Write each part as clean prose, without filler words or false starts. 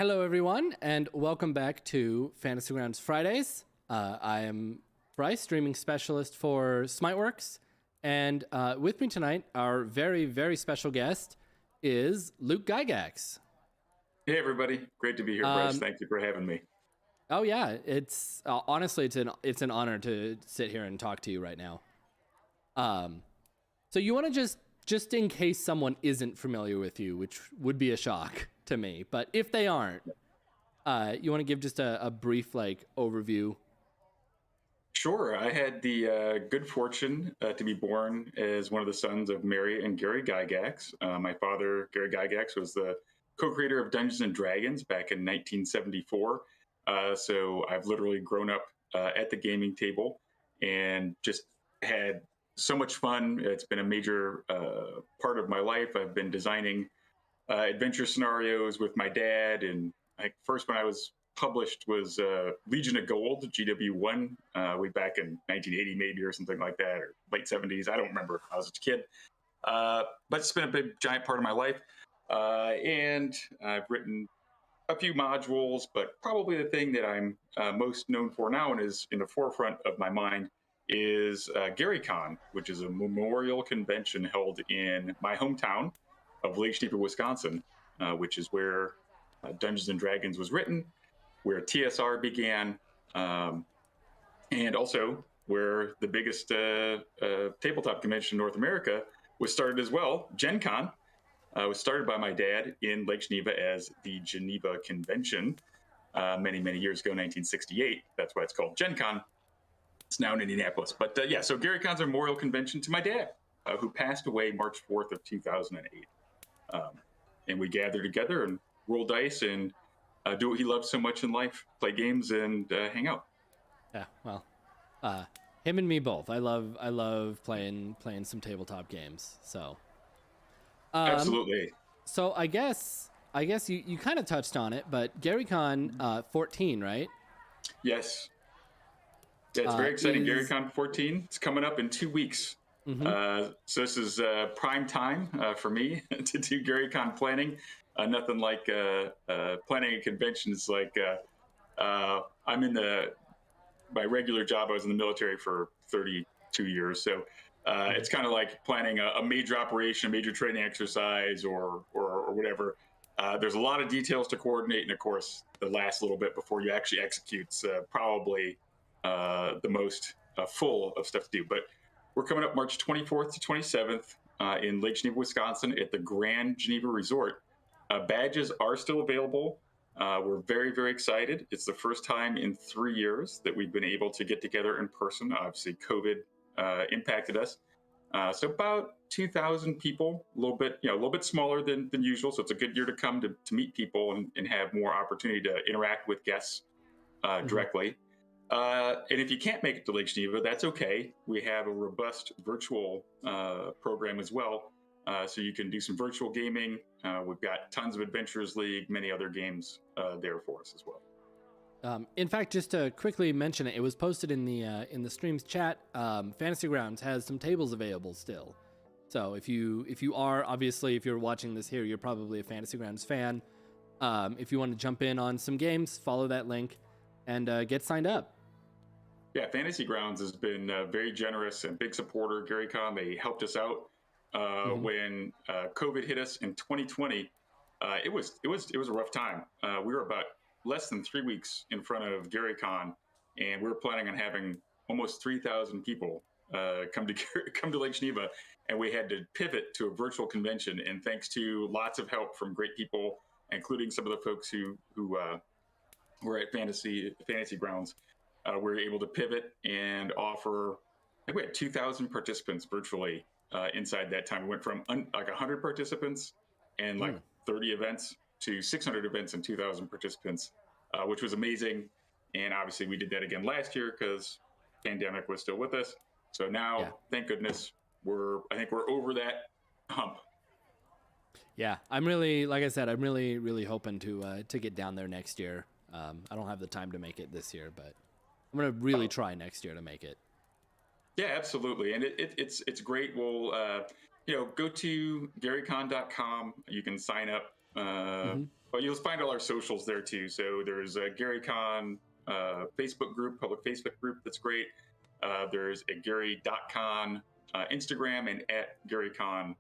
Hello, everyone, and welcome back to Fantasy Grounds Fridays. I am Bryce, streaming specialist for Smiteworks, and with me tonight, our very, very special guest is Luke Gygax. Hey, everybody. Great to be here, Bryce. Thank you for having me. Oh, yeah. It's honestly, it's an honor to sit here and talk to you right now. So you want to just in case someone isn't familiar with you, which would be a shock to me, but if they aren't, you want to give just a brief overview? Sure. I had the good fortune to be born as one of the sons of Mary and Gary Gygax. My father, Gary Gygax, was the co-creator of Dungeons and Dragons back in 1974. So I've literally grown up at the gaming table and just had so much fun. It's been a major part of my life. I've been designing adventure scenarios with my dad, and first when I was published was Legion of Gold, GW1, way back in 1980 maybe, or something like that, or late 70s. I don't remember. I was a kid. But it's been a big, giant part of my life. And I've written a few modules, but probably the thing that I'm most known for now and is in the forefront of my mind is GaryCon, which is a memorial convention held in my hometown of Lake Jineeva, Wisconsin, which is where Dungeons and Dragons was written, where TSR began, and also where the biggest tabletop convention in North America was started as well. Gen Con was started by my dad in Lake Jineeva as the Jineeva Convention many, many years ago, 1968. That's why it's called Gen Con. It's now in Indianapolis. But yeah, so GaryCon's a memorial convention to my dad, who passed away March 4th of 2008. And we gather together and roll dice and do what he loves so much in life: play games and hang out. Yeah, well, him and me both. I love playing some tabletop games. So, Absolutely. So I guess you kind of touched on it, but GaryCon 14, right? Yes. Yeah, it's very exciting. GaryCon 14. It's coming up in 2 weeks. Mm-hmm. So this is prime time for me to do GaryCon planning. Nothing like planning a convention. It's like I'm in my regular job. I was in the military for 32 years, so it's kind of like planning a major operation, a major training exercise, or whatever. There's a lot of details to coordinate, and of course, the last little bit before you actually execute's probably the most full of stuff to do. But we're coming up March 24th to 27th in Lake Jineeva, Wisconsin, at the Grand Jineeva Resort. Badges are still available. We're very, very excited. It's the first time in 3 years that we've been able to get together in person. Obviously, COVID impacted us. So about 2,000 people, a little bit smaller than usual. So it's a good year to come to meet people and have more opportunity to interact with guests directly. And if you can't make it to Lake Jineeva, that's okay. We have a robust virtual program as well. So you can do some virtual gaming. We've got tons of Adventurers League, many other games there for us as well. In fact, just to quickly mention it, it was posted in the stream's chat. Fantasy Grounds has some tables available still. So if you are, obviously, if you're watching this here, you're probably a Fantasy Grounds fan. If you want to jump in on some games, follow that link and get signed up. Yeah, Fantasy Grounds has been very generous and big supporter of GaryCon. They helped us out when COVID hit us in 2020. It was a rough time. We were about less than 3 weeks in front of GaryCon, and we were planning on having almost 3,000 people come to Lake Jineeva, and we had to pivot to a virtual convention. And thanks to lots of help from great people, including some of the folks who were at Fantasy Grounds, we were able to pivot and offer. I think we had 2,000 participants virtually inside that time. We went from like 100 participants and like 30 events to 600 events and 2,000 participants, which was amazing. And obviously we did that again last year because pandemic was still with us. So now, thank goodness, I think we're over that hump. Yeah, I'm really, like I said, I'm really, really hoping to get down there next year. I don't have the time to make it this year, but I'm going to really try next year to make it. Yeah, absolutely. And it's great. We'll, go to GaryCon.com. You can sign up Well, you'll find all our socials there too. So there's a GaryCon Facebook group, public Facebook group that's great. There's a Gary.con Instagram and at GaryCon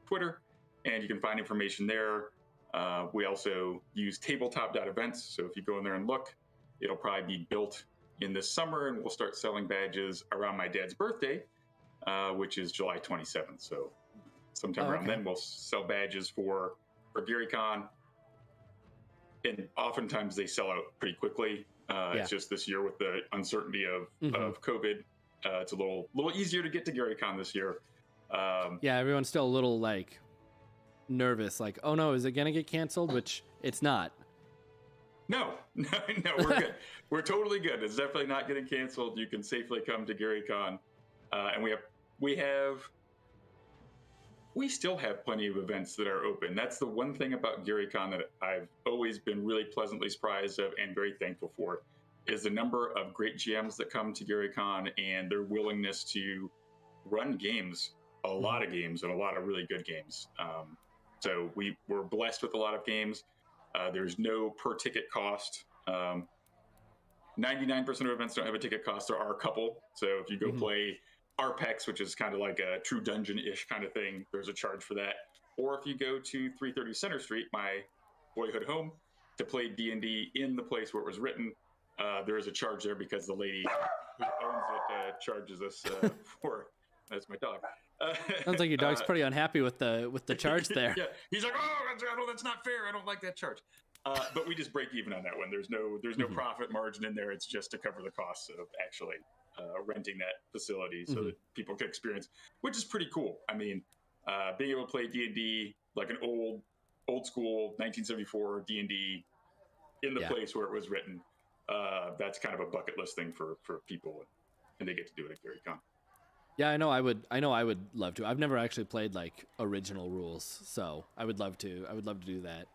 Twitter, and you can find information there. We also use tabletop.events. So if you go in there and look, it'll probably be built in this summer, and we'll start selling badges around my dad's birthday, which is July 27th. So sometime around then, we'll sell badges for GaryCon. And oftentimes they sell out pretty quickly. It's just this year with the uncertainty of COVID, it's a little easier to get to GaryCon this year. Everyone's still a little like nervous, like, oh no, is it gonna get canceled? Which it's not. No, we're good. We're totally good. It's definitely not getting canceled. You can safely come to GaryCon, and we still have plenty of events that are open. That's the one thing about GaryCon that I've always been really pleasantly surprised of and very thankful for, is the number of great GMs that come to GaryCon and their willingness to run games, a lot of games, and a lot of really good games. So we're blessed with a lot of games. There's no per ticket cost. 99% of events don't have a ticket cost. There are a couple. So if you go play RPEX, which is kind of like a true dungeon-ish kind of thing, there's a charge for that. Or if you go to 330 Center Street, my boyhood home, to play D&D in the place where it was written, there is a charge there because the lady who owns it charges us for. That's my dog. Sounds like your dog's pretty unhappy with the charge there. Yeah, he's like, oh, that's not fair. I don't like that charge. But we just break even on that one. There's no profit margin in there. It's just to cover the costs of actually renting that facility so that people can experience, which is pretty cool. I mean, being able to play D&D like an old school 1974 D&D in the place where it was written, that's kind of a bucket list thing for people, and they get to do it at GaryCon. Yeah, I know I would love to. I've never actually played like original rules, so I would love to do that.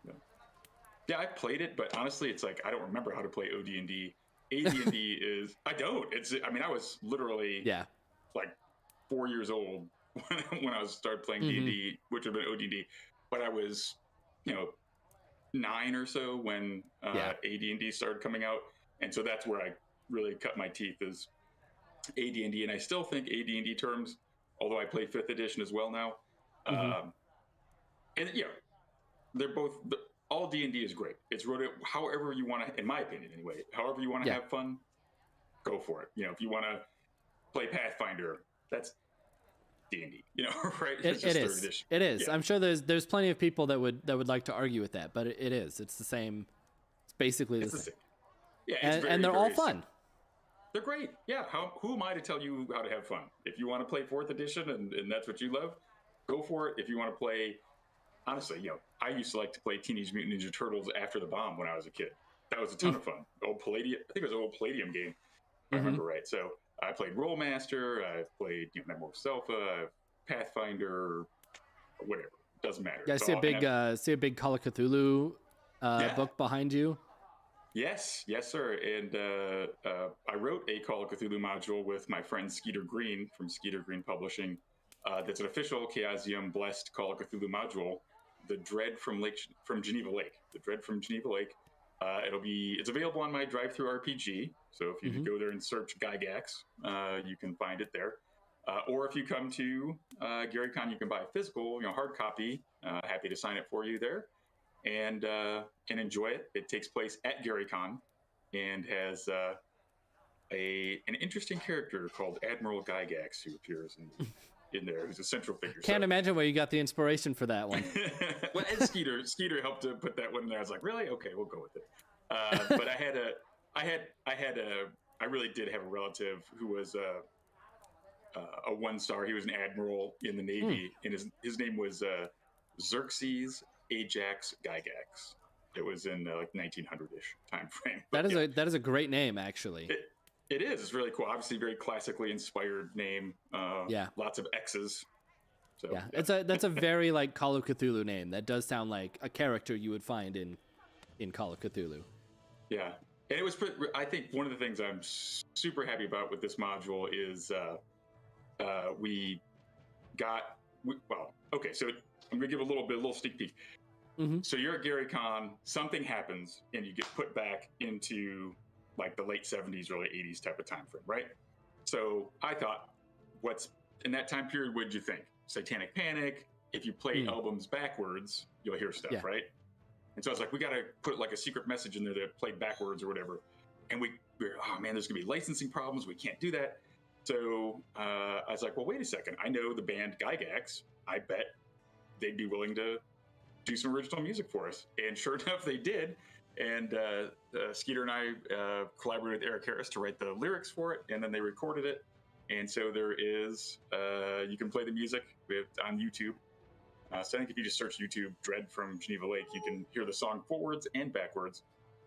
Yeah, I played it, but honestly, it's like I don't remember how to play OD&D. AD&D is I mean, I was literally like 4 years old when I started playing D&D, which would have been OD&D, but I was 9 or so when AD&D started coming out, and so that's where I really cut my teeth is AD&D, and I still think AD&D terms, although I play 5th edition as well now. And they're both, all D&D is great. It's wrote it however you want to, in my opinion anyway, however you want to have fun, go for it. If you want to play Pathfinder, that's D&D, right? It is. It is. Yeah. I'm sure there's plenty of people that would like to argue with that, but it is. It's the same. It's basically the same. Yeah, and they're all fun. They're great. Yeah. Who am I to tell you how to have fun? If you want to play 4th edition and that's what you love, go for it. If you want to play, honestly, I used to like to play Teenage Mutant Ninja Turtles After the Bomb when I was a kid. That was a ton of fun. Old Palladium. I think it was an old Palladium game, if I remember right. So I played Rollmaster. I've played Memoir Selpha, Pathfinder, whatever. Doesn't matter. Yeah, I see a big Call of Cthulhu book behind you. Yes, sir. And I wrote a Call of Cthulhu module with my friend Skeeter Green from Skeeter Green Publishing. That's an official Chaosium blessed Call of Cthulhu module. The Dread from Jineeva Lake. The Dread from Jineeva Lake. It's available on my drive-through RPG. So if you go there and search Gygax, you can find it there. Or if you come to GaryCon, you can buy a physical, hard copy. Happy to sign it for you there. And enjoy it. It takes place at GaryCon and has an interesting character called Admiral Gygax who appears in there, who's a central figure. Can't imagine where you got the inspiration for that one. Well, and Skeeter helped to put that one in there. I was like, really? Okay, we'll go with it. But I really did have a relative who was a 1-star. He was an admiral in the Navy, and his name was Xerxes Ajax Gygax. It was in like 1900-ish time frame. But that is a great name, actually. It is. It's really cool. Obviously, very classically inspired name. Lots of X's. So, that's a very like Call of Cthulhu name. That does sound like a character you would find in Call of Cthulhu. Yeah, and it was. I think one of the things I'm super happy about with this module is we got. So I'm gonna give a little sneak peek. So you're at GaryCon, something happens, and you get put back into like the late 70s, early 80s type of time frame, right? So I thought, what's in that time period? What'd you think? Satanic Panic. If you play albums backwards, you'll hear stuff, right? And so I was like, we got to put like a secret message in there that played backwards or whatever. And we're, oh man, there's gonna be licensing problems. We can't do that. So I was like, well, wait a second. I know the band Gygax. I bet they'd be willing to do some original music for us. And sure enough, they did. And Skeeter and I collaborated with Eric Harris to write the lyrics for it, and then they recorded it. And so there is, you can play the music on YouTube. So I think if you just search YouTube Dread from Jineeva Lake, you can hear the song forwards and backwards.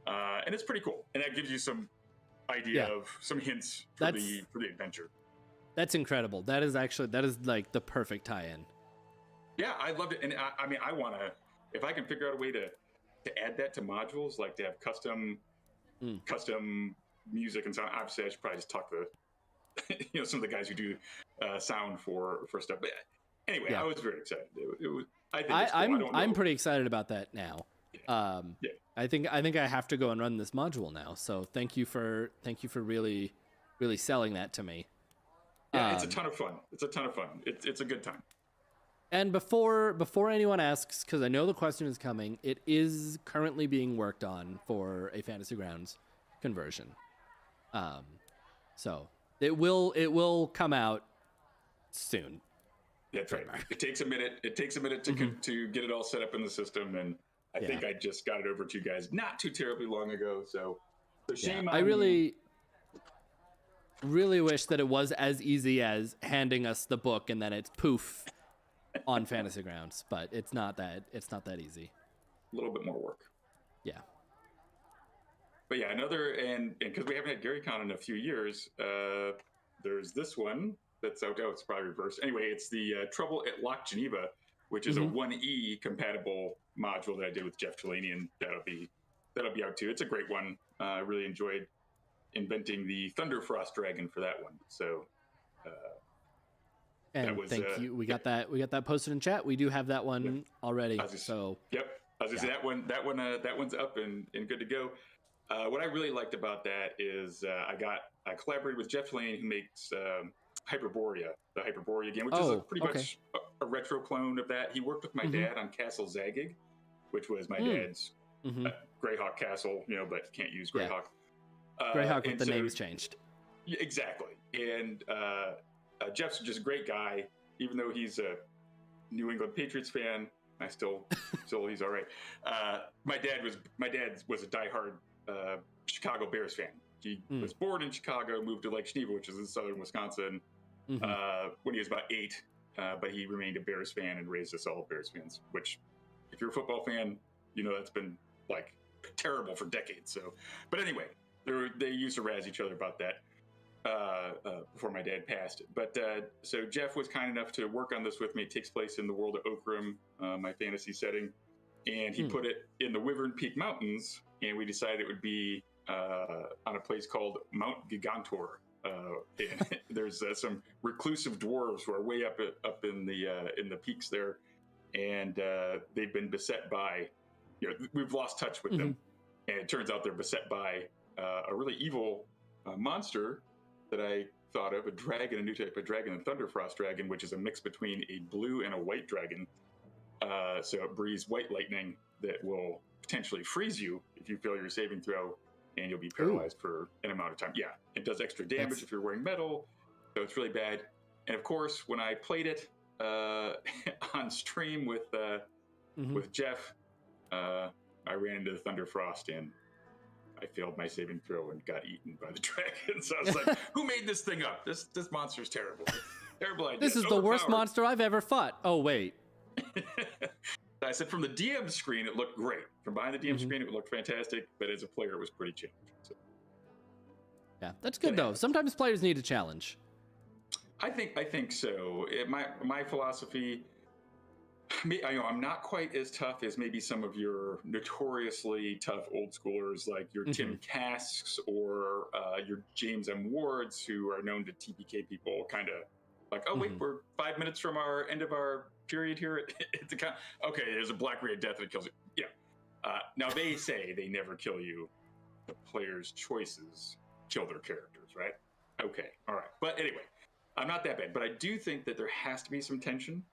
And it's pretty cool. And that gives you some idea of some hints for the adventure. That's incredible. That is like the perfect tie-in. Yeah, I loved it. And I mean, I want to, if I can figure out a way to add that to modules, like to have custom music and sound. Obviously, I should probably just talk to some of the guys who do sound for stuff. But anyway, I was very excited. I'm pretty excited about that now. I think I have to go and run this module now. So thank you for really selling that to me. Yeah, it's a ton of fun. It's a good time. And before anyone asks, because I know the question is coming, it is currently being worked on for a Fantasy Grounds conversion. So it will come out soon. That's right. It takes a minute. To get it all set up in the system, and I think I just got it over to you guys not too terribly long ago. So shame on I really wish that it was as easy as handing us the book and then it's poof on Fantasy Grounds, but it's not that easy. A little bit more work. Yeah. But yeah, and because we haven't had GaryCon in a few years, there's this one that's out. Oh, it's probably reversed. Anyway, it's the Trouble at Loch, Jineeva, which is a 1E compatible module that I did with Jeff Delaney, and that'll be out too. It's a great one. I really enjoyed inventing the Thunderfrost dragon for that one. So. And thank you. We got that posted in chat. We do have that one already. So yep. I was just say that one's up and good to go. What I really liked about that is I collaborated with Jeff Lane, who makes Hyperborea, the Hyperborea game, which is pretty much a retro clone of that. He worked with my dad on Castle Zagig, which was my dad's Greyhawk Castle, but can't use Greyhawk. Greyhawk with the names changed. Yeah, exactly. And Jeff's just a great guy, even though he's a New England Patriots fan. Still he's all right. My dad was a diehard Chicago Bears fan. He was born in Chicago, moved to Lake Jineeva, which is in southern Wisconsin, when he was about 8. But he remained a Bears fan and raised us all Bears fans. Which, if you're a football fan, that's been like terrible for decades. So, but anyway, they used to razz each other about that. Before my dad passed. But so Jeff was kind enough to work on this with me. It takes place in the World of Okkorim, my fantasy setting. And he put it in the Wyvern Peak Mountains, and we decided it would be on a place called Mount Gigantor. And there's some reclusive dwarves who are way up in the peaks there. And they've been beset by, we've lost touch with them. And it turns out they're beset by a really evil monster that I thought of, a new type of dragon, the Thunderfrost dragon, which is a mix between a blue and a white dragon. So it breathes white lightning that will potentially freeze you if you fail your saving throw, and you'll be paralyzed for an amount of time. Yeah, it does extra damage if you're wearing metal, so it's really bad. And of course, when I played it on stream with Jeff, I ran into the Thunderfrost and I failed my saving throw and got eaten by the dragon. So I was like, who made this thing up? This monster's terrible. Terrible idea. This is the worst monster I've ever fought. Oh, wait. I said from the DM screen, it looked great. From behind the DM screen, it looked fantastic. But as a player, it was pretty challenging. So. Yeah, that's good, though. Sometimes players need a challenge. I think so. My philosophy... I'm not quite as tough as maybe some of your notoriously tough old schoolers like your Tim Casks or your James M. Wards, who are known to TPK people kind of like, oh, wait, we're 5 minutes from our end of our period here at the con. Okay, there's a black ray of death that kills you. Yeah. Now they say they never kill you. The player's choices kill their characters, right? Okay, all right. But anyway, I'm not that bad. But I do think that there has to be some tension,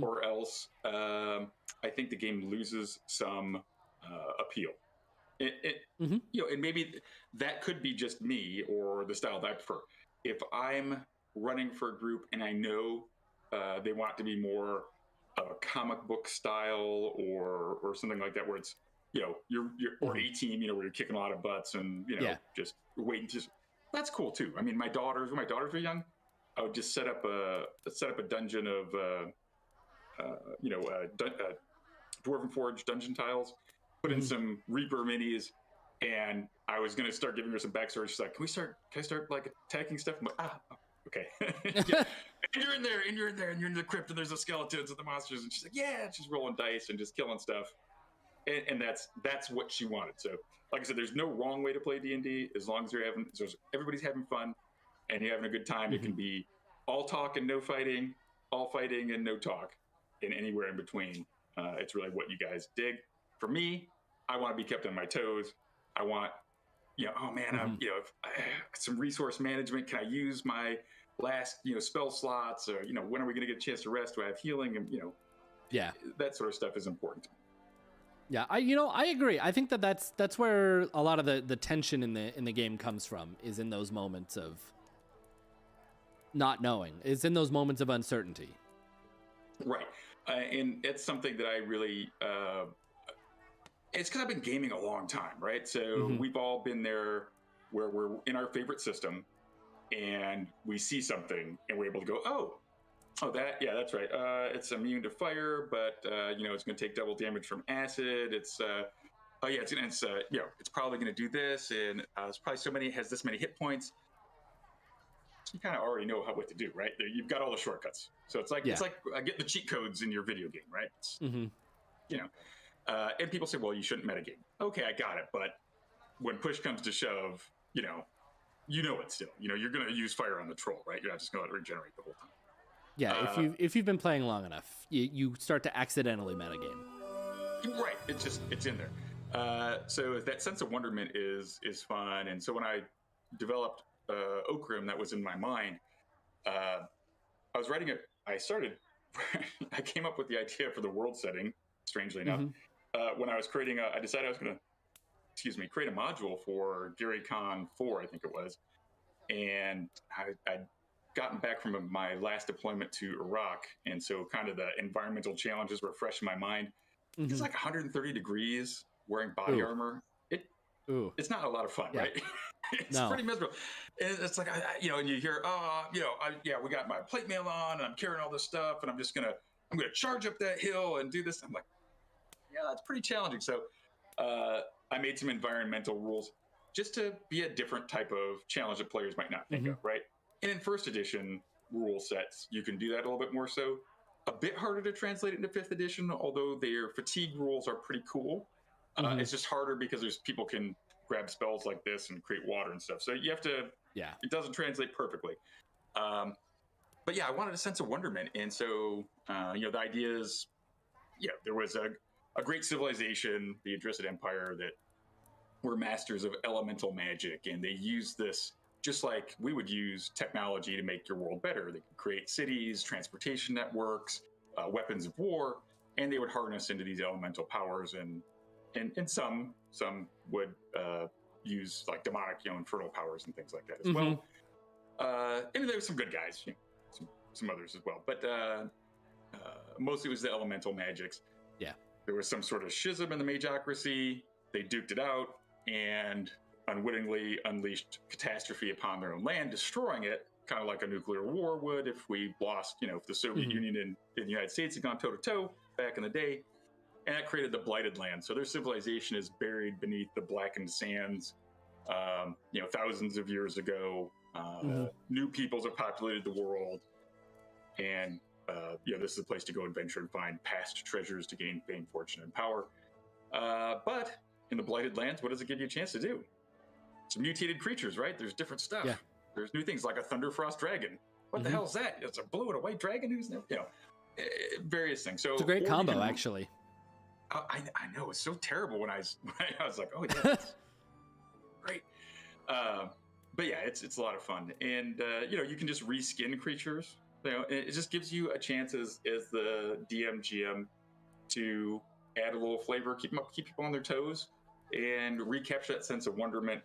or else I think the game loses some appeal. You know, and maybe that could be just me or the style that I prefer. If I'm running for a group and I know they want to be more of a comic book style or something like that, where it's, you know, you're or a team, you know, where you're kicking a lot of butts and, you know, just waiting to. That's cool too. I mean, when my daughters were young, I would just set up a dungeon of Dwarven Forge dungeon tiles, put in some Reaper minis, and I was gonna start giving her some backstory. She's like, "Can I start like attacking stuff?" I'm like, okay. Yeah. And you're in there, and you're in the crypt, and there's the skeletons and the monsters, and she's like, "Yeah," and she's rolling dice and just killing stuff, and that's what she wanted. So, like I said, there's no wrong way to play D&D as long as everybody's having fun, and you're having a good time. It can be all talk and no fighting, all fighting and no talk, and anywhere in between. It's really what you guys dig. For me, I want to be kept on my toes. I want, you know, oh man, you know, some resource management. Can I use my last, you know, spell slots? Or, you know, when are we going to get a chance to rest? Do I have healing? And, you know, that sort of stuff is important to me. Yeah, I agree. I think that's where a lot of the tension in the game comes from, is in those moments of not knowing. It's in those moments of uncertainty. Right. And it's something that I really, it's because I've been gaming a long time, right? So we've all been there where we're in our favorite system and we see something and we're able to go, oh, that's right. It's immune to fire, but, you know, it's going to take double damage from acid. It's, it's probably going to do this. And it's probably has this many hit points. You kind of already know what to do, right? You've got all the shortcuts. So it's like getting the cheat codes in your video game, right? You know, and people say, well, you shouldn't metagame. Okay, I got it. But when push comes to shove, you know it still. You know, you're going to use fire on the troll, right? You're not just going to regenerate the whole time. Yeah, if you've been playing long enough, you start to accidentally metagame. Right. It's in there. So that sense of wonderment is fun. And so when I developed Okkorim, that was in my mind. I was writing it. I came up with the idea for the world setting, strangely enough, when I was creating I decided I was going to, create a module for GaryCon XIV, I think it was. And I'd gotten back from my last deployment to Iraq. And so kind of the environmental challenges were fresh in my mind. It's like 130 degrees wearing body armor. It's not a lot of fun, right? It's pretty miserable. And it's like, and you hear, we got my plate mail on and I'm carrying all this stuff and I'm going to charge up that hill and do this. I'm like, yeah, that's pretty challenging. So I made some environmental rules just to be a different type of challenge that players might not think of, right? And in first edition rule sets, you can do that a little bit more so. A bit harder to translate into fifth edition, although their fatigue rules are pretty cool. It's just harder because people can grab spells like this and create water and stuff. So you have to, it doesn't translate perfectly. But yeah, I wanted a sense of wonderment. And so, the idea is, there was a great civilization, the Adrissid Empire, that were masters of elemental magic. And they used this just like we would use technology to make your world better. They could create cities, transportation networks, weapons of war, and they would harness into these elemental powers. And some would use like demonic, infernal powers and things like that as well. And there were some good guys, some others as well. But mostly it was the elemental magics. Yeah. There was some sort of schism in the magocracy. They duked it out and unwittingly unleashed catastrophe upon their own land, destroying it, kind of like a nuclear war would if we lost, if the Soviet Union and the United States had gone toe-to-toe back in the day. And that created the Blighted Land. So their civilization is buried beneath the blackened sands. Thousands of years ago, new peoples have populated the world. And, this is a place to go adventure and find past treasures to gain fame, fortune, and power. But in the Blighted Lands, what does it give you a chance to do? Some mutated creatures, right? There's different stuff. Yeah. There's new things like a Thunderfrost dragon. What the hell is that? It's a blue and a white dragon? Who's various things. So It's a great combo, actually. I know it's so terrible when I was like, oh yeah, that's great. But yeah, it's a lot of fun, and you can just reskin creatures. It just gives you a chance as the GM to add a little flavor, keep people on their toes, and recapture that sense of wonderment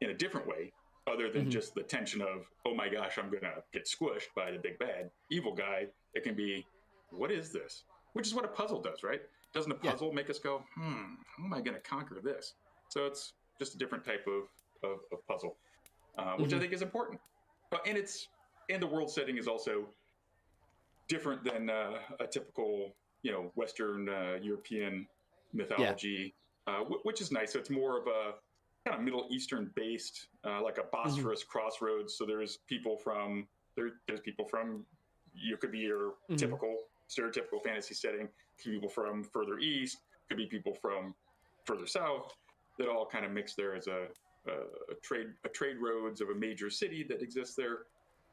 in a different way, other than just the tension of, oh my gosh, I'm gonna get squished by the big bad evil guy. It can be, what is this? Which is what a puzzle does, right? Doesn't a puzzle make us go, how am I gonna conquer this? So it's just a different type of puzzle, which I think is important. And the world setting is also different than a typical, Western European mythology, which is nice. So it's more of a kind of Middle Eastern based, like a Bosphorus crossroads. So there's people from you could be your typical stereotypical fantasy setting, could be people from further east, could be people from further south, that all kind of mix there as a trade roads of a major city that exists there,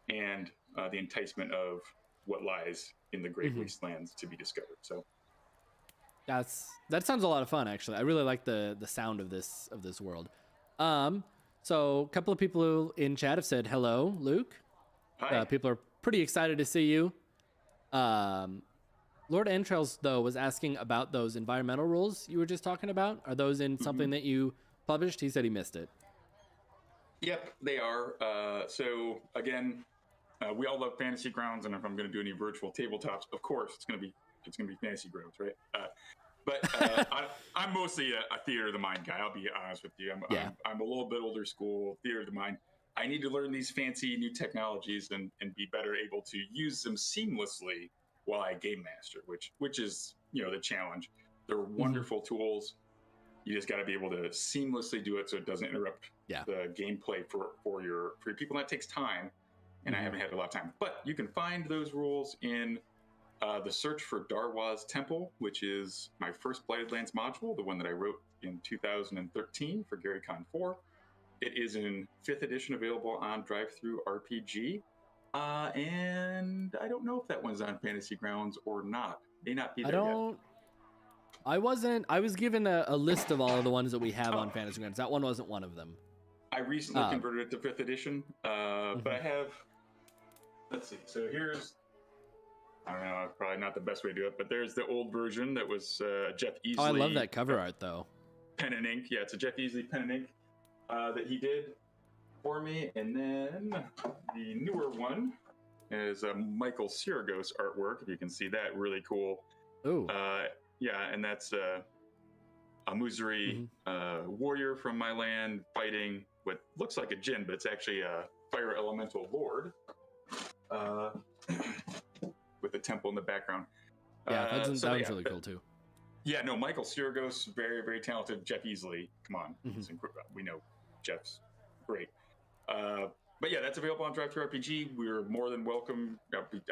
and the enticement of what lies in the great wastelands to be discovered. So that sounds a lot of fun, actually. I really like the sound of this world. So a couple of people in chat have said hello, Luke. Hi. People are pretty excited to see you. Lord Entrails, though, was asking about those environmental rules you were just talking about. Are those in something that you published? He said he missed it. Yep, they are. So again, we all love Fantasy Grounds, and if I'm going to do any virtual tabletops, of course it's going to be Fantasy Grounds, right? But I'm mostly a theater of the mind guy. I'll be honest with you. I'm a little bit older school, theater of the mind. I need to learn these fancy new technologies and be better able to use them seamlessly while I game master, which is the challenge. They're wonderful tools. You just got to be able to seamlessly do it so it doesn't interrupt the gameplay for your people. And that takes time, and I haven't had a lot of time. But you can find those rules in the Search for Darwa's Temple, which is my first Blighted Lands module, the one that I wrote in 2013 for GaryCon 4. It is in 5th edition, available on Drive-Thru RPG. And I don't know if that one's on Fantasy Grounds or not. May not be there yet. I was given a list of all of the ones that we have on Fantasy Grounds. That one wasn't one of them. I recently converted it to 5th edition, but I have, let's see, so here's, I don't know, probably not the best way to do it, but there's the old version that was Jeff Easley. Oh, I love that cover art, though. Pen and ink. Yeah, it's a Jeff Easley pen and ink that he did for me. And then the newer one is Michael Siragos artwork, if you can see that, really cool. Ooh. Yeah, and that's a Muzuri warrior from my land fighting what looks like a djinn, but it's actually a fire elemental lord with a temple in the background. Yeah, that was really cool too. Yeah, no, Michael Siragos, very, very talented. Jeff Easley, come on. We know Jeff's great. But yeah, that's available on Drive-Thru RPG. We're more than welcome.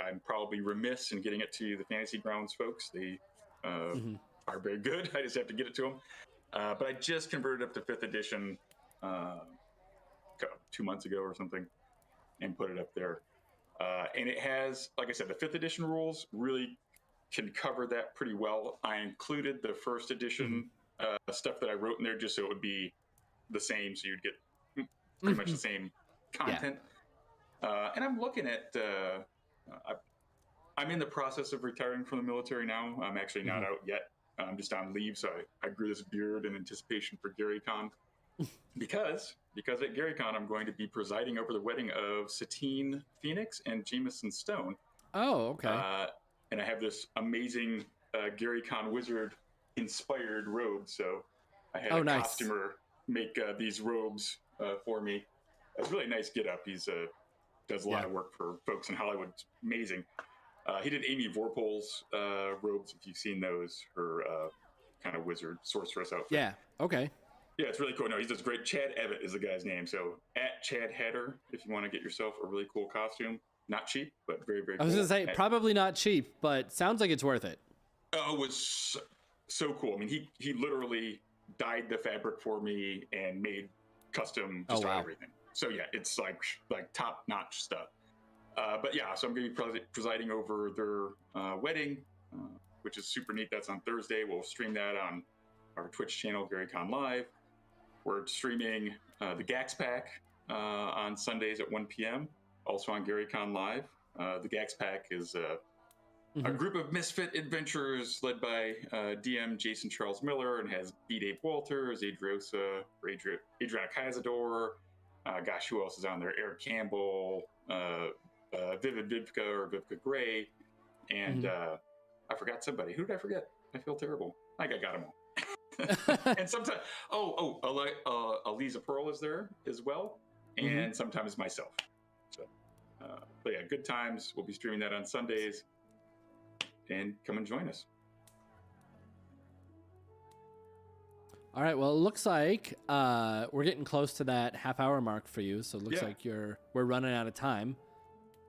I'm probably remiss in getting it to the Fantasy Grounds folks. They are very good. I just have to get it to them. But I just converted up to 5th edition 2 months ago or something and put it up there. And it has, like I said, the 5th edition rules really can cover that pretty well. I included the 1st edition stuff that I wrote in there just so it would be the same, so you'd get pretty much the same content. And I'm looking at, I'm in the process of retiring from the military now. I'm actually not out yet. I'm just on leave, so I grew this beard in anticipation for GaryCon. because at GaryCon, I'm going to be presiding over the wedding of Satine Phoenix and Jameson Stone. Oh, okay. And I have this amazing GaryCon wizard inspired robe, so I had a costumer make these robes for me. It's a really nice get up. He's does a lot of work for folks in Hollywood. It's amazing. He did Amy Vorpal's robes, if you've seen those, her kind of wizard sorceress outfit. Yeah, okay. Yeah, it's really cool. No, he does great. Chad Evett is the guy's name. So at Chad Hatter, if you want to get yourself a really cool costume. Not cheap, but very, very cool. I was going to say, probably not cheap, but sounds like it's worth it. Oh, it was so cool. I mean, he literally dyed the fabric for me and made custom just everything. So yeah, it's like top-notch stuff. But yeah, so I'm going to be presiding over their wedding, which is super neat. That's on Thursday. We'll stream that on our Twitch channel, GaryCon Live. We're streaming the Gax Pack on Sundays at 1 p.m., also on GaryCon Live. The Gax Pack is a group of misfit adventurers led by DM Jason Charles Miller, and has B. Dave Walters, Adriana Cazador. Gosh, who else is on there? Eric Campbell, Vivid Vivka or Vivka Gray, and I forgot somebody. Who did I forget? I feel terrible. I think I got them all. And sometimes, Aliza Pearl is there as well, and sometimes myself. So, but yeah, good times. We'll be streaming that on Sundays, and come and join us. All right. Well, it looks like we're getting close to that half-hour mark for you. So it looks like we're running out of time.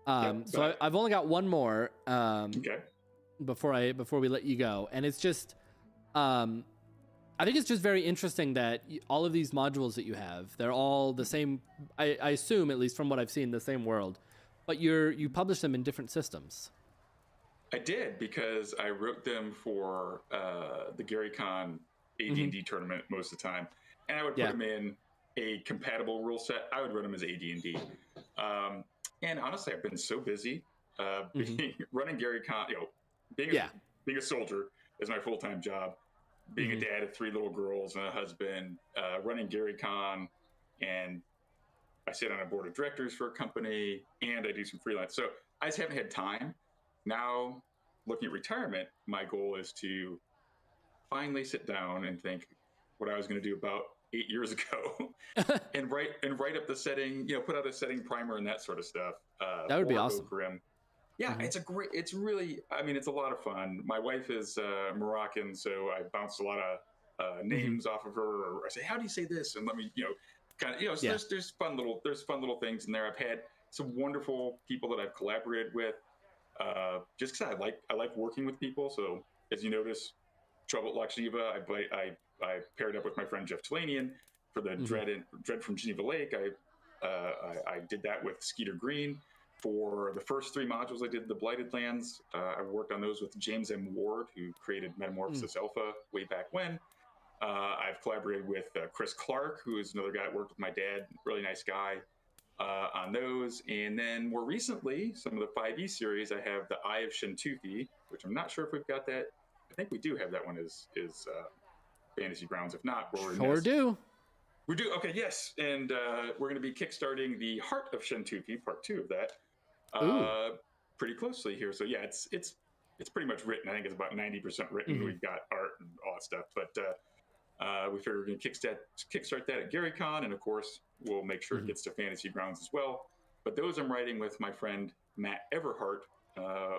So I've only got one more before we let you go, and it's just I think it's just very interesting that all of these modules that you have, they're all the same. I assume, at least from what I've seen, the same world, but you publish them in different systems. I did, because I wrote them for the GaryCon AD&D tournament most of the time, and I would put them in a compatible rule set. I would run them as AD&D. And honestly, I've been so busy running GaryCon. Being a soldier is my full-time job. Being a dad of 3 little girls and a husband, running GaryCon, and I sit on a board of directors for a company, and I do some freelance. So I just haven't had time. Now, looking at retirement, my goal is to finally sit down and think what I was going to do about 8 years ago, and write up the setting. Put out a setting primer and that sort of stuff. That would be awesome. Okkorim. Yeah, it's really, it's a lot of fun. My wife is Moroccan, so I bounce a lot of names off of her, or I say, how do you say this? And let me, so there's fun little things in there. I've had some wonderful people that I've collaborated with, just because I like working with people. So as you notice, Trouble at Loch Jineeva, I paired up with my friend Jeff Chalanian for the Dread from Jineeva Lake. I did that with Skeeter Green. For the first 3 modules I did, the Blighted Lands, I worked on those with James M. Ward, who created Metamorphosis Alpha way back when. I've collaborated with Chris Clark, who is another guy that worked with my dad, really nice guy, on those. And then more recently, some of the 5e series, I have the Eye of Shintuthi, which I'm not sure if we've got that. I think we do have that one as Fantasy Grounds. If not, we do. We do. Okay, yes. And we're going to be kickstarting the Heart of Shintuthi, part 2 of that. Pretty closely here. So yeah, it's pretty much written. I think it's about 90% written. We've got art and all that stuff, but we figure we're going to kickstart that at GaryCon, and of course we'll make sure it gets to Fantasy Grounds as well. But those I'm writing with my friend Matt Everhart,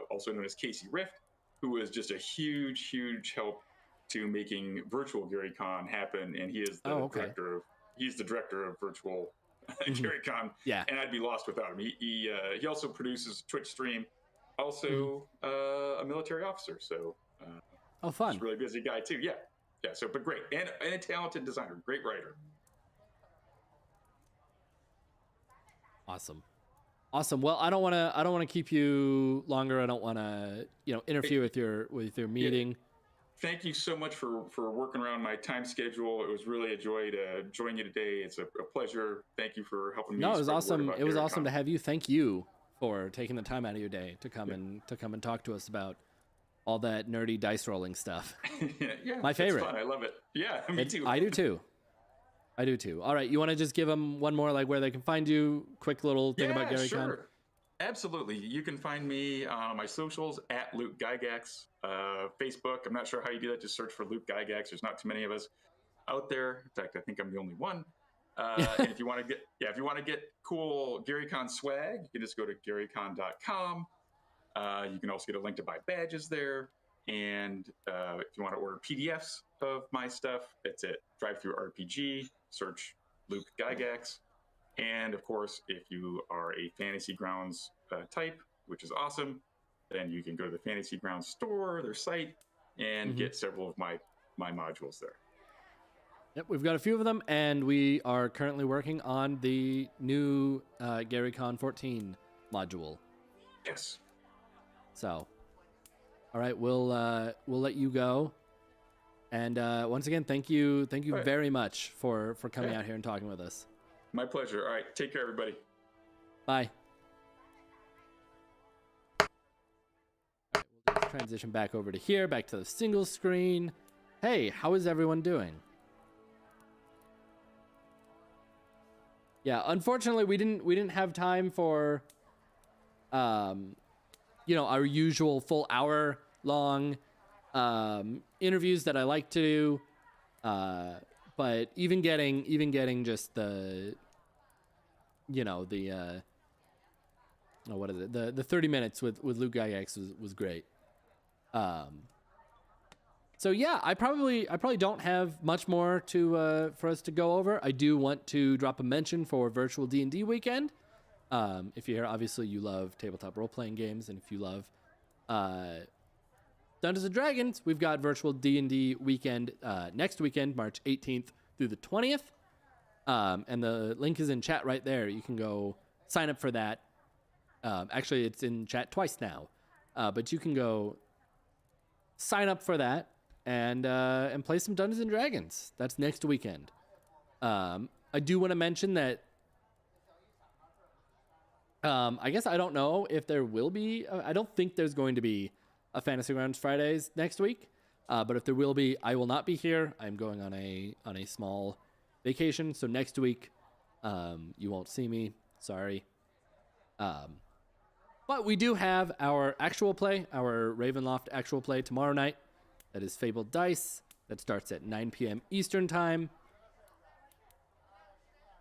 also known as Casey Rift, who is just a huge help to making virtual GaryCon happen, and he is the director of virtual GaryCon, and I'd be lost without him. He also produces Twitch stream, also a military officer, so fun. He's a really busy guy too. Yeah. So, but great, and a talented designer, great writer. Awesome. Well, I don't want to keep you longer. I don't want to interfere with your meeting. Yeah. Thank you so much for working around my time schedule. It was really a joy to join you today. It's a pleasure. Thank you for helping me. No, it was awesome. It was awesome to have you. Thank you for taking the time out of your day to come and talk to us about all that nerdy dice rolling stuff. My favorite. It's fun. I love it. Yeah, me too. I do too. All right, you want to just give them one more, like where they can find you? Quick little thing about GaryCon. Sure. Absolutely. You can find me on my socials at Luke Gygax. Facebook, I'm not sure how you do that. Just search for Luke Gygax. There's not too many of us out there. In fact, I think I'm the only one. And if you want to get cool GaryCon swag, you can just go to GaryCon.com. You can also get a link to buy badges there. And if you want to order PDFs of my stuff, it's at DriveThruRPG. Search Luke Gygax. And of course, if you are a Fantasy Grounds type, which is awesome, then you can go to the Fantasy Grounds store, their site, and get several of my modules there. Yep, we've got a few of them, and we are currently working on the new GaryCon 14 module. Yes. So, all right, we'll let you go. And once again, thank you right. very much for coming out here and talking with us. My pleasure. All right, take care, everybody. Bye. All right, we'll just transition back over to here, back to the single screen. Hey, how is everyone doing? Yeah, unfortunately, we didn't have time for, our usual full hour long interviews that I like to do. But even getting just the, what is it? The 30 minutes with Luke Gygax was great. So yeah, I probably don't have much more to for us to go over. I do want to drop a mention for virtual D&D weekend. If you're here, obviously you love tabletop role-playing games, and if you love Dungeons and Dragons, we've got virtual D&D weekend next weekend, March 18th through the 20th. And the link is in chat right there. You can go sign up for that. Actually, it's in chat twice now. But you can go sign up for that and play some Dungeons and Dragons. That's next weekend. I do want to mention that I guess I don't know if there will be. I don't think there's going to be a Fantasy Grounds Fridays next week. But if there will be, I will not be here. I'm going on a small vacation. So next week, you won't see me. Sorry. But we do have our actual play, our Ravenloft actual play tomorrow night. That is Fabled Dice. That starts at 9 p.m. Eastern Time.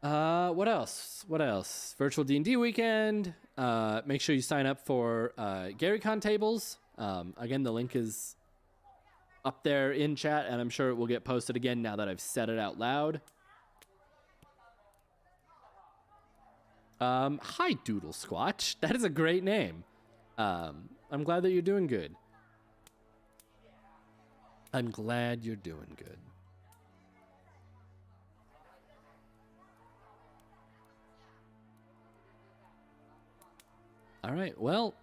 What else? Virtual D&D weekend. Make sure you sign up for GaryCon tables. Again, the link is up there in chat, and I'm sure it will get posted again now that I've said it out loud. Hi, Doodle Squatch. That is a great name. I'm glad that you're doing good. I'm glad you're doing good. All right, well,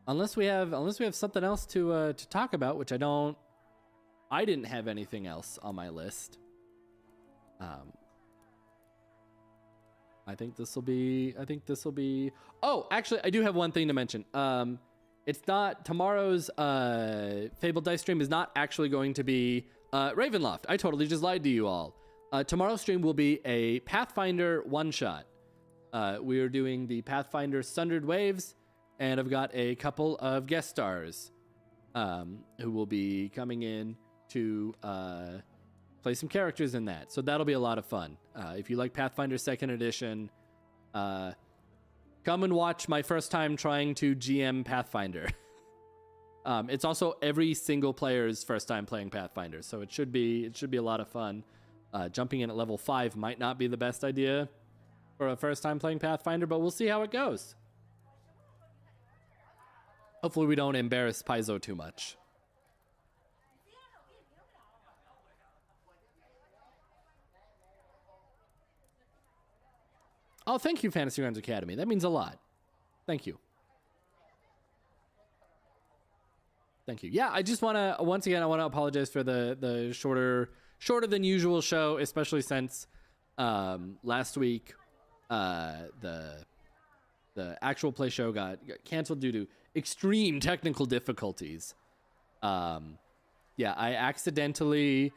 unless we have something else to talk about, which I didn't have anything else on my list. I think this will be. Oh, actually, I do have one thing to mention. It's not tomorrow's Fable Dice stream is not actually going to be Ravenloft. I totally just lied to you all. Tomorrow's stream will be a Pathfinder one-shot. We are doing the Pathfinder Sundered Waves, and I've got a couple of guest stars who will be coming in to play some characters in that. So that'll be a lot of fun. If you like Pathfinder 2nd Edition, come and watch my first time trying to GM Pathfinder. It's also every single player's first time playing Pathfinder, so it should be a lot of fun. Jumping in at level 5 might not be the best idea for a first time playing Pathfinder, but we'll see how it goes. Hopefully we don't embarrass Paizo too much. Oh, thank you, Fantasy Grounds Academy. That means a lot. Thank you. Thank you. Yeah, I just want to, once again, I want to apologize for the shorter than usual show, especially since last week the actual play show got canceled due to extreme technical difficulties. Yeah, I accidentally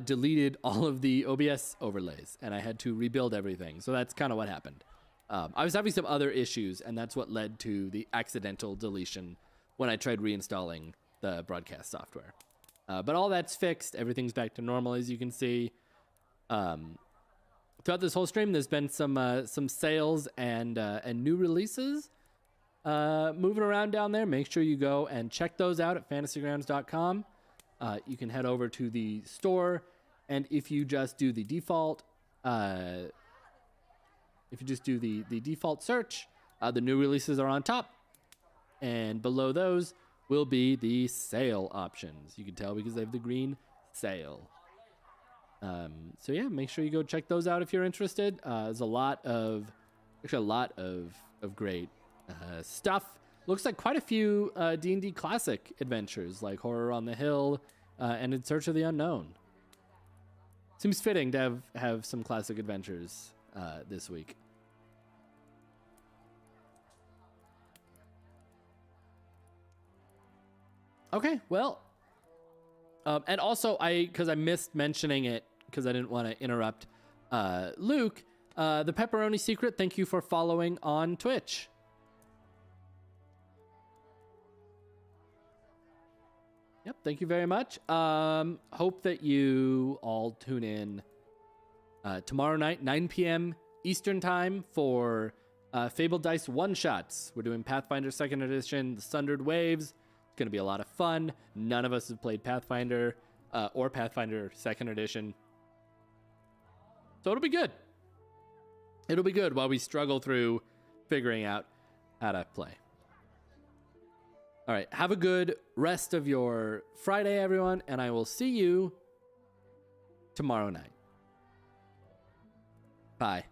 deleted all of the OBS overlays, and I had to rebuild everything. So that's kind of what happened. I was having some other issues, and that's what led to the accidental deletion when I tried reinstalling the broadcast software. But all that's fixed. Everything's back to normal, as you can see. Throughout this whole stream, there's been some sales and new releases moving around down there. Make sure you go and check those out at fantasygrounds.com. You can head over to the store, and if you just do the default, default search, the new releases are on top, and below those will be the sale options. You can tell because they have the green sale. So yeah, make sure you go check those out if you're interested. There's a lot of Actually, a lot of great stuff. Looks like quite a few D&D classic adventures, like Horror on the Hill and In Search of the Unknown. Seems fitting to have some classic adventures this week. Okay, well, and also because I missed mentioning it because I didn't want to interrupt Luke, the Pepperoni Secret, thank you for following on Twitch. Yep, thank you very much. Hope that you all tune in tomorrow night, 9 p.m. Eastern Time for Fabled Dice One-Shots. We're doing Pathfinder 2nd Edition, The Sundered Waves. It's going to be a lot of fun. None of us have played Pathfinder or Pathfinder 2nd Edition. So it'll be good. It'll be good while we struggle through figuring out how to play. All right, have a good rest of your Friday, everyone, and I will see you tomorrow night. Bye.